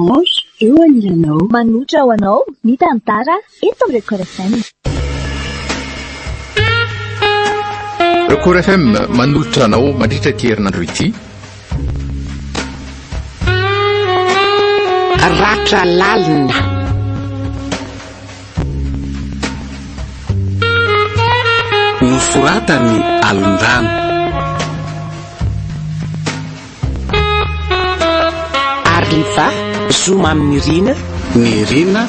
Orange, eo anilanao. Manotra ho anao ny Tantara eto amin'ny Record FM. Record FM manolotra anao mandritra ity herinandro ity. Ratra Lalina. Nosoratany Alondrano. Arliva zoma amin'ny rina, ny rina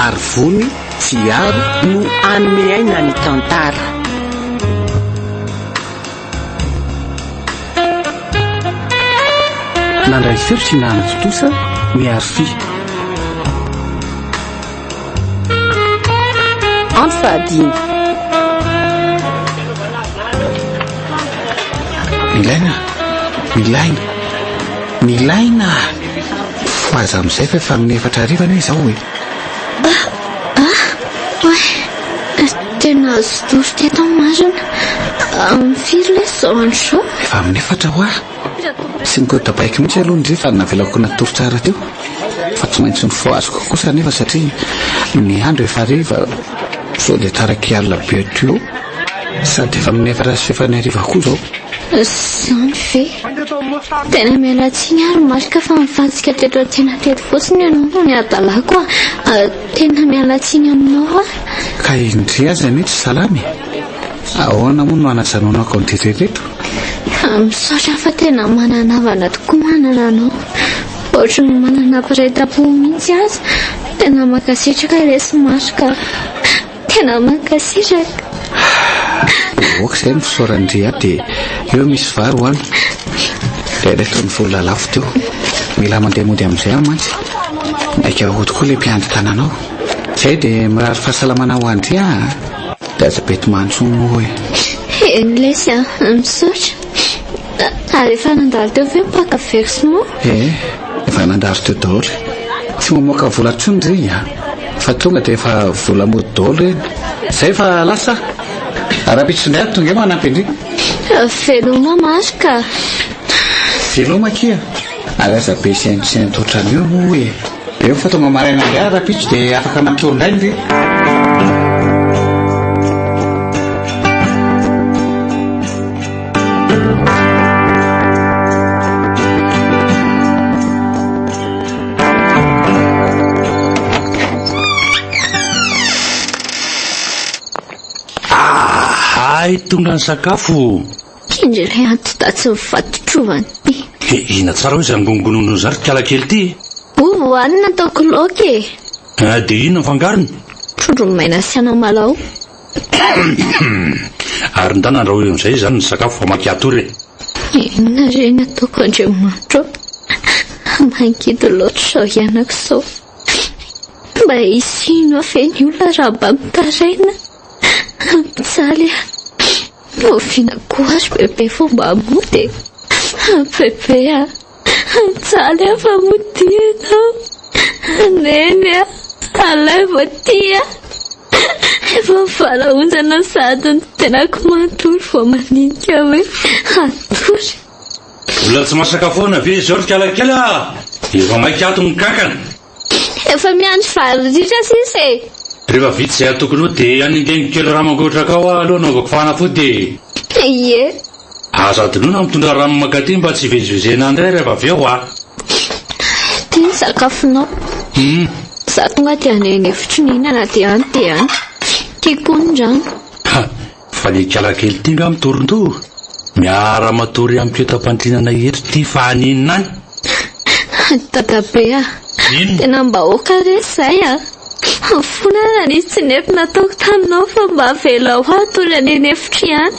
arvony fiaro no anome aina ny Tantara. Nandray ferotry nanatso tosa miarfi Ampahafantaro. Milaina faza amin'izay fa efa amin'ny 4 arivana izao hoe tena azo teto marina amin'ny firy lesao Andro efa amin'ny 4 hoa sy nikodabaiko mihitsy aloha ndre fa navelako natoro tsara teo fa tsy maintsy ny fo azoko kosa nefa satria ny andro efa ariva so le taraky alina be teo sady efa amin'ny 4 sy 5 ariva koa zao zany ve tena mialatsiny ary marika fa mifantsika teto an-tsena teto fotsiny ianao ny adalako tena mialatsiny aminao ka indri aza mihitsy salamy ahoana moa no anazanonako an'tyrereto misaotra fa tena mananavana tokoa manana anao ohatry ny manana piretam-po mihitsy aza tena mankasitraka resy marika tena mankasitraka oka izay ny fisaorandria dia eo misy vary hoany dia reto ny vola lafo teo mila mandeha mody amin'izay aho mantsy aika hody koa le mpiandry tananao izay dia mirary fahasalamana ho andria dia aza bety mantsono hoe englesy misaotra ary efa nandalo teo ve mipaka versement efa nandaro teo daholo tsy mamoaka vola ntsony reny fa tonga dia efa vola mody daholo reny izay fa lasa raha-pitsondray tonga eo manampy indry veloma marika veloma kia ary aza be saintsento ohatrany eo moa hoe eo fa tonga maraina indray raha-pitso dia afaka mantorondray indry tonga ny sakafo indry ilay antoda tsy mifatotrovany ina tsara hoe izany gongonono zary kala kely ity hoanina ataoko laoka dia ina fangarony trondro maina sy anamalao ary ndana andrahoy amin'izay zany ny sakafo fa makiatory inona reny ataoko Andriamanitra mangidy loatra sao ianako sao mba isino afe ny olona raha mba mitaraina ampijaly oviana koa azy bebe fomba mody bebe mijaly afa modianao neny alay voatia efa mivalaonjana sady ny tenako matory vao maninika hoe atory olona tsy masakafoana ve zao ry kalakely efa maikato ny kankana efa miandry vary ritra sisa rehefa vity izay atokony ao dia aningeny kely raha mangotraka ao aloha naovako fanafody ie aza adinona mitondra rano makaty mba tsy vezivezena andray rehefa avy eo tia ny sakafonao za tonga dia aneny efitry nihinana dia any tiako ndrano fa ny kalakely tinga mitoronto miara matory amiko etam-pandrinana eto ty fa aninina any dadabe tena mba oka resy zay fonana nisy tsy nefy nataoko taminao fa mba avela ho atory aneny efitry ihany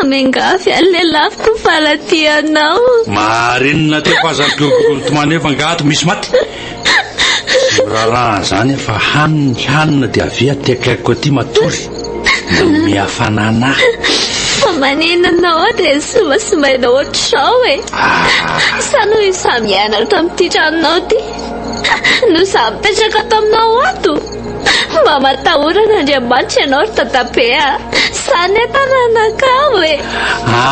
amengavy an'le lafiko falatianao marenina teo fa azakokony tomany efa ngato misy maty raharaha zany efa hanina dia avy atiakaiko aty matory mihafanana fa maninanao dia somasomaina ohatr'izao sa no isamiaina tamin'ity tranonao ty no za mipetraka taminao ato mba matahorana Andriamanitra ianao ry dadabe sany tananakao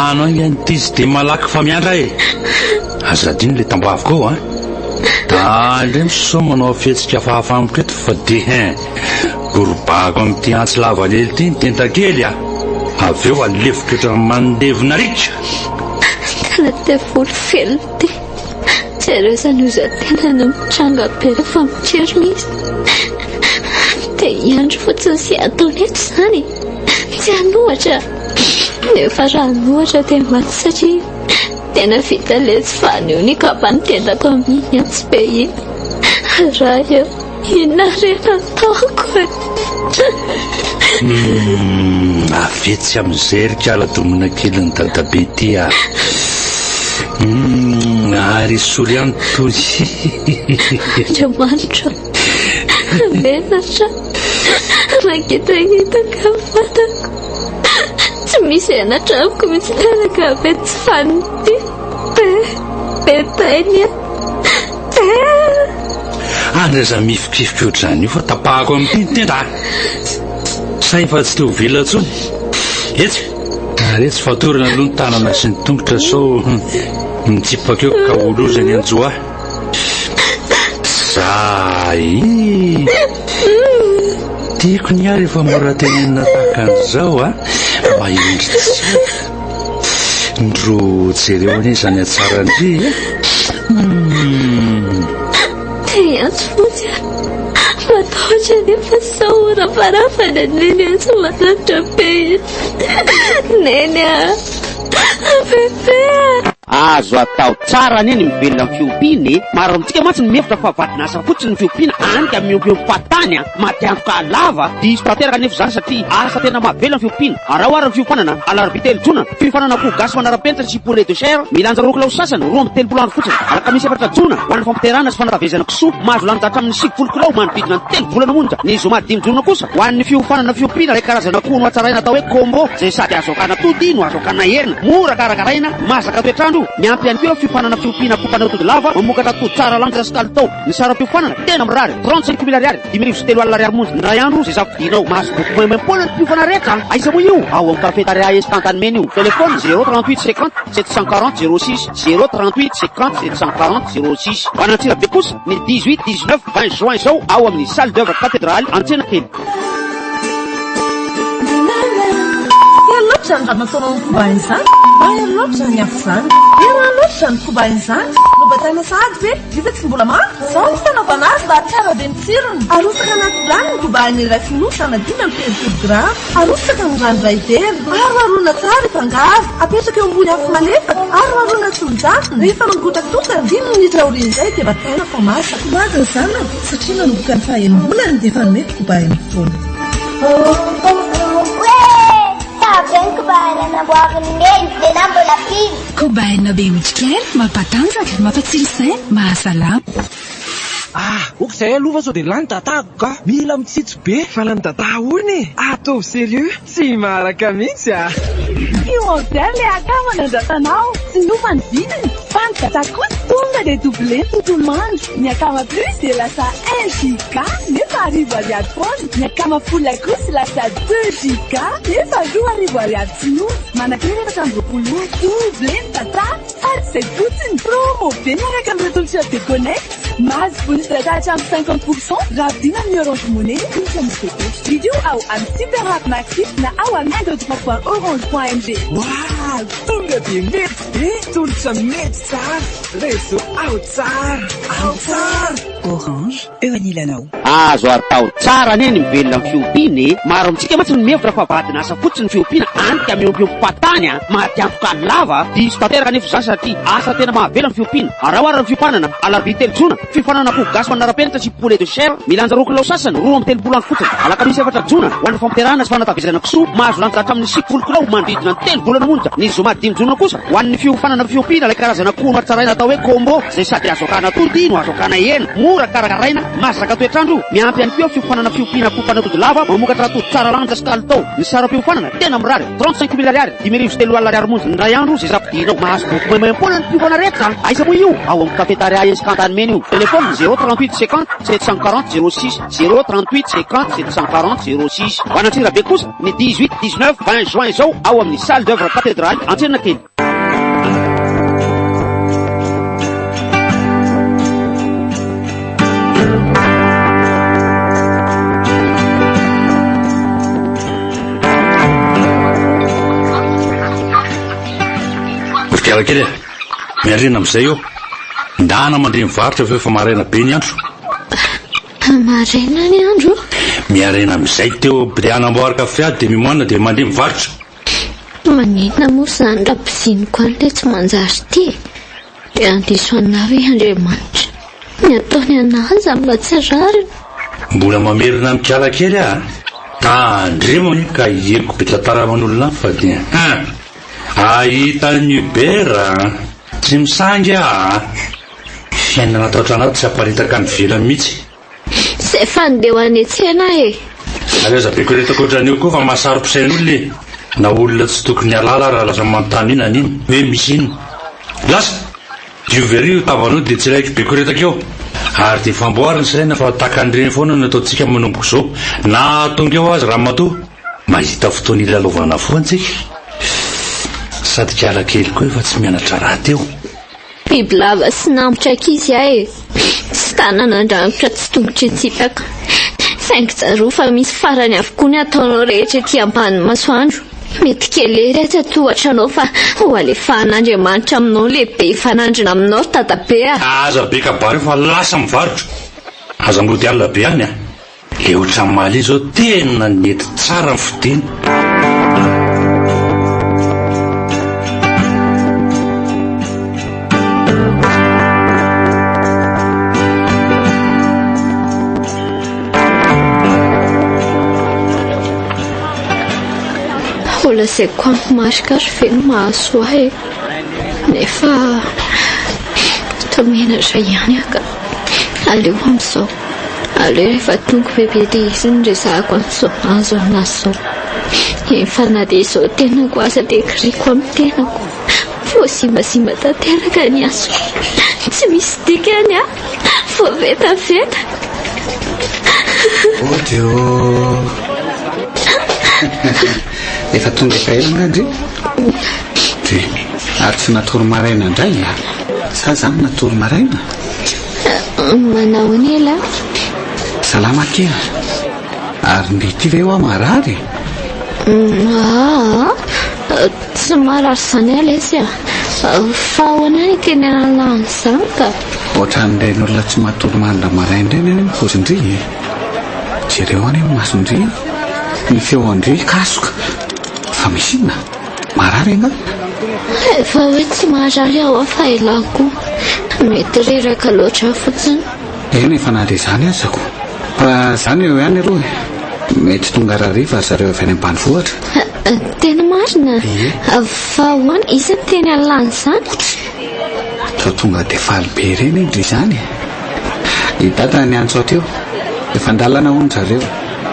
anao ingany ty izy dia malaky fa miandra azadino le tambaviko ao Indray misoa manao fihetsika fahafamiko eto fa de gorobako amin'ity antsy lava lely ity ny tentakely avy eo alefoka etra mandevina ritra. Tena tefolo felo ty. Zareo izany io za tena no mitranga be rehefa mijery misy. Dia iandro fotsiny sy ataony eto izany. Tsy hanohatra. Nefa raha hanohatra dia maty satria tena vita lesy fanio ny kapa ny tendako amin'ny antsy be iny. Raha eo inona rena ataoko avetsy amin'izay rikaladomina kely ny dadabe ty ary sory ihany toy. Andriamanitra menatra makitahitaka fatako tsy misy anatramiko misy tanaka be tsy fanity betainy andraza mifikifika ohatr'izany io fa tapahako amin'ny tenda say fa tsy teo vela ntsony etsy ary etsy fatorana aloha ny tanana sy ny tongotra sao mitsipaka eo ka olozany anjoa zay tiako ny ary efa moratenenina tahaka an'izao mba indry ndro jereo ane izany atsara ndry Antsy fotsy matahotra nefa saora farafana neny tsy matatra be neny bebe azo atao tsara neny mivelona amin'ny fiompiana maro amintsika mantsy ny mefitra fa vadinasa fotsiny ny fiompiana anika miompiomfatany matiantoka lava diso tanteraka nefa zany satria asa tena mahavelona fiompiana arahoara ny fiompanana alarobia telojona fifanana ko gasy manara-penitra sy poulet de chair milanja rokolao sasany 12 andro fotsiny alakamisy efatra jona ho an'ny fampiterana sy fanatavezana kisoa mahazo lanja hatramin'ny 9 kilao manodidina ny 3 volana monja ny zoma 5 jona kosa ho an'ny fiofanana fiompiana ilay karazana koa no atsaraina atao hoe combo zay sady azokana todino azokana herina mora karakaraina masaka toetrandro miampy ihany koa fiofanana fiompiana pompanao tody lava mamokatra tody tsara lanitra sy kalitao ny saram-piofanana tena mirary 35 000 ariary 5,3 ariary monja ny ray andro zay zavidinao mahazo boko moempoana ny mpiofana rehetra aiza moa io ao amin'ny kafetaria instantanément io telefôny 038 50 740 06 038 50 740 06 Anantsira be kosa ny 18 19 20 juin zao ao amin'ny salle d'œuvre cathédrale Antsenakely. Loatra ny raha nataonao ny kobainy izany bahy loatra ny afo izany ena loatra ny kobainy izany no batana sady ve iza tsy mbola maro zao ny fanaovana azy mba tsara be mitsirony arosaka anaty rano ny kobainy iray finosana 5 grama arosaka ny rano iray dely aroarona tsara ifangaro apetraka eo ambony afo malefaka aroarona tolojasina rehefa mangotakota 5 minitra aoriana izay dia batana fa masaka mazana izany satria nanomboka ny fahaenimbolany dia efa nomety kobainy fotoana kobaina be mitrikely mampatanjaka mampatsilo saina mahasalama ok izay alova sao dia lany tatako ka mila mitsitsy be fa lany tata oriny atao sérieux tsy maraka mihitsy io modèle le akamana andratanao tsy nofa ny vidiny fa ny tata kosa tonga dia doublé tontolo mandro ny akama plus dia lasa 1 giga nefa 10 ariary foana ny akama fola kosa lasa 2 giga nefa 2 ariary tsy nofa manakireny efatra amby 20 doublé ny tata ary izay fotsiny promo be miaraka amin'ny retolitra de connect mahazo bonus data hatramin'ny 50% raha vidina amin'ny Orange Money misy amin'ny tete vidéo ao amin'ny Super App Maxi na ao amin'ny Andro.orange.md wow tonga be mety tolotra mety tsara rezo ao tsara Orange eo anilanao azo atao tsara neny mivelona amin'ny fiompiana maro amintsika mantsy ny mefitra fa vadina asa fotsiny fiompiana anika miompiomfatany matiantoka lava diso tanteraka nefa zany satria asa tena mahavelona ny fiompiana arahoara ny fiompanana alarobia telojona fifanana ko gasy manara-penitra sy poulet de chair milanja rokolao sasany 13 andro fotsiny alakamisy efatra jona ho an'ny fampiterana sy fanatavezana kisoa mahazo lanja hatramin'ny 9 kilao manodidina ny 3 volana monja ny zoma 5 jona kosa ho an'ny fiofanana fiompiana ilay karazana koa no atsaraina atao hoe combo zay sady azokana todino azokana hena mora karakaraina masaka toetrandro miampy ihany koa fiofanana fiompiana pompanao tody lava mamokatra tody tsara lanitra sy kalitao ny saram-piofanana tena mirary 35 000 ariary 5,3 ariary monja ny ray andro zay zavidinao mahazo boko moempoana ny mpiofana rehetra aiza moa io ao amin'ny kafetaria instantanément io telefôny 038 50 740 06 038 50 740 06 Anantsira be kosa ny 18 19 20 juin zao ao amin'ny salle d'œuvre cathédrale Antsenakely. Tialakely e, miarina amin'izay eo. Ndana mandreny varotra fa efa maraina be ny andro. Maraina ny andro? Miarena amin'izay teo dia anamboary kafe ady dia mimoana dia mandreny varotra. Manina moa izany rapiziniko an'ilay tsy manjary ty. Dia andiso anareo Andriamanitra. Ny ataony anazy amin'ny tsy rariny. Mbola mamerina amin'ny Tialakely a. Tandremony ka hieriko be tantara man'olona fa dia ahita ny bera tsy misangy a. Fiainana atao atranaty tsy aparitaka ny velany mihitsy. Izay fandeho any an-tsena e. Areza be koretako ohatran'io koa fa mahasaro mpisain'olona e. Na olona tsy tokony halala raha lasa manontany ina an'iny hoe misy inona. Lasa dioveri io tavanao dia tsy raiky be koretaka eo. Ary dia famboariny saina fa takan'ireny foana no ataontsika manomboko izao. Na tonga eo azy raha matoa mahita fotoana ilalovana foantsika. Sady Tialakely koa efa tsy mianatra raha teo. Bibilava sy nambotra ankizy ahy e. Tsy tanana andrambotra tsy tongotra itsipaka. Saingy tsaroa fa misy farany avokoa ny ataonao rehetra ety ambany masoandro. Mety kely ery tsy atohatra anao fa ho alefahan'Andriamanitra aminao lehibe ifanandrina aminao tatabe a. Aza be kabary fa lasa mivarotra. Aza mody alina be any a. Le ohatran'ny maly izao tena nety tsara ny fidiny. Mbola izay koampy marikary feno mahazo ahy nefa tomenatra ihany aka. Aleo amin'izao. Aleo rehefa tonga bebe dia izy ny resahako an'izao azo anazy izao. Efa na dia izao tenako asa dia kiriko amin'ny tenako. Voasimbasimba tanteraka ny aso. Tsy misy dikany a. Voavetaveta. Efa tonga efa ela ngandry dia ary tsy natory maraina indray a. Sa zany natory maraina? Manao ny ela? Salama kely. Ary ny ity ve hoa marary? Tsy marary izany alesy a. Fa ahoana ny teny analany izany ka? Ohatran'ireny olona tsy matory manina maraina ireny any mifozindry. Jereo any amin'ny masondry. Ny feo andry kasoka. Fa misy inona? Marary anga? Efa hoe tsy marary aho fa elako. Mety reraka loatra fotsiny. Eny efa na dia izany azako. Fa izany eo ihany aloha. Mety tonga rariva zareo avy any ambanivohitra. Tena marina? Fa ahoana izy ny teny alany izany? Sao tonga dia faly be ireny indry izany. Hidata ny antso ateo. Efa ndalana hono zareo.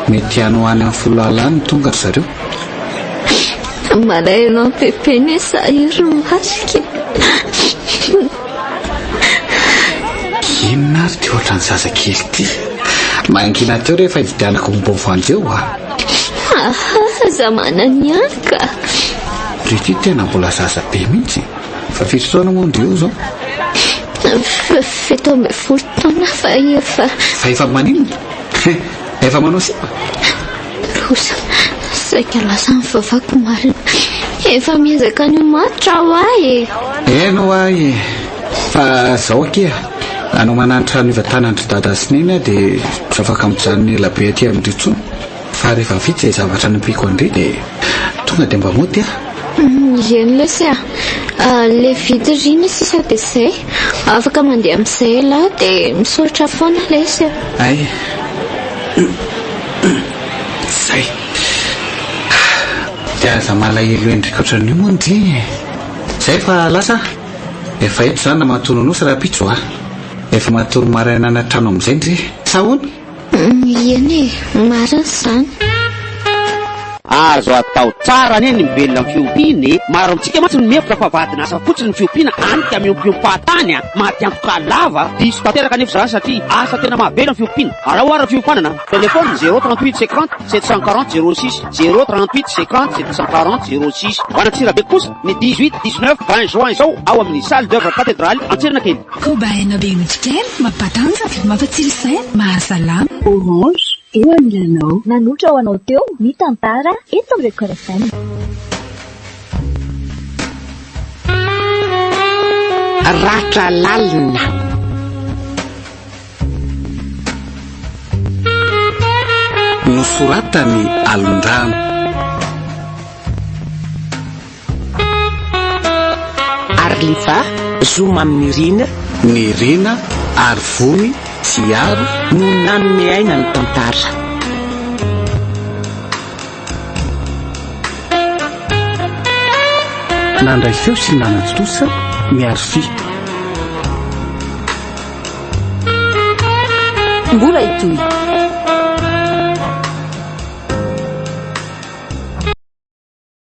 Mety hanao any amin'ny folo alany tonga ry zareo. Marainao pepeny sahiry masika. Inona ary ty ohatran'ny zazakely ty? Mangina teo rehefa hividianako mombovoanjeo a. Zamana ny any ka. Ry ty tena mbola zaza be mihitsy. Fa fito taona moa io zao? 17 taona fa efa. Fa efa maninona? Efa manao sipa? Rosa, saika lasa ny vavako marina. Efa miezaka ny matra ho ahy. Eno ahy. Fa zao akia. Anao mananitra ny vatanandry dada sy neny dia tsy afaka mijanony ela be aty amin'ny ritsony. Fa rehefa vitsy izay zavatra nipiko andry dia tonga dia mba mody a. Eny lesy a. Le vidy riny sisa dia izay. Afaka mandeha amin'izay ela dia misaotra foana lesy a. Ay. Zay. Dia aza malahelo endrika ohatran'io moa ndry. Zay fa lasa. Efa eto izany na matono nosy raha pitso a. Efa matory maraina anatrano amin'izay ndry. Sa hono? Eny marina izany. Azo atao tsara anie ny mibelona amin'ny fiompiana. Maro amintsika mantsy ny mefitra fa vadina asa fotsiny ny fiompiana anika miompiom-pahatany mahatiantoka lava diso tanteraka nefa izany satria asa tena mahavelo amin'ny fiompiana. Raha ohatra fiompanana telefony 038 50 740 06 038 50 740 06. Ho anatsirabe kosa ny 18 19 20 juin izao ao amin'ny salle d'œuvre cathédrale Antsirana kely. Kobaina be mitrikely mampatanjaka mampatsilo saina mahasalama. Orange eo anilanao. Nanotra ho anao teo ny Tantara eto amin'ny Record FM. Ratra Lalina. Nosoratany Alondrano. Arliva Zoma amin'ny Rina. Ny Rina ary Vony Jiaro no nanome aina ny Tantara. Nandray feo sy nanatotosa miaro fi. Mbola itoy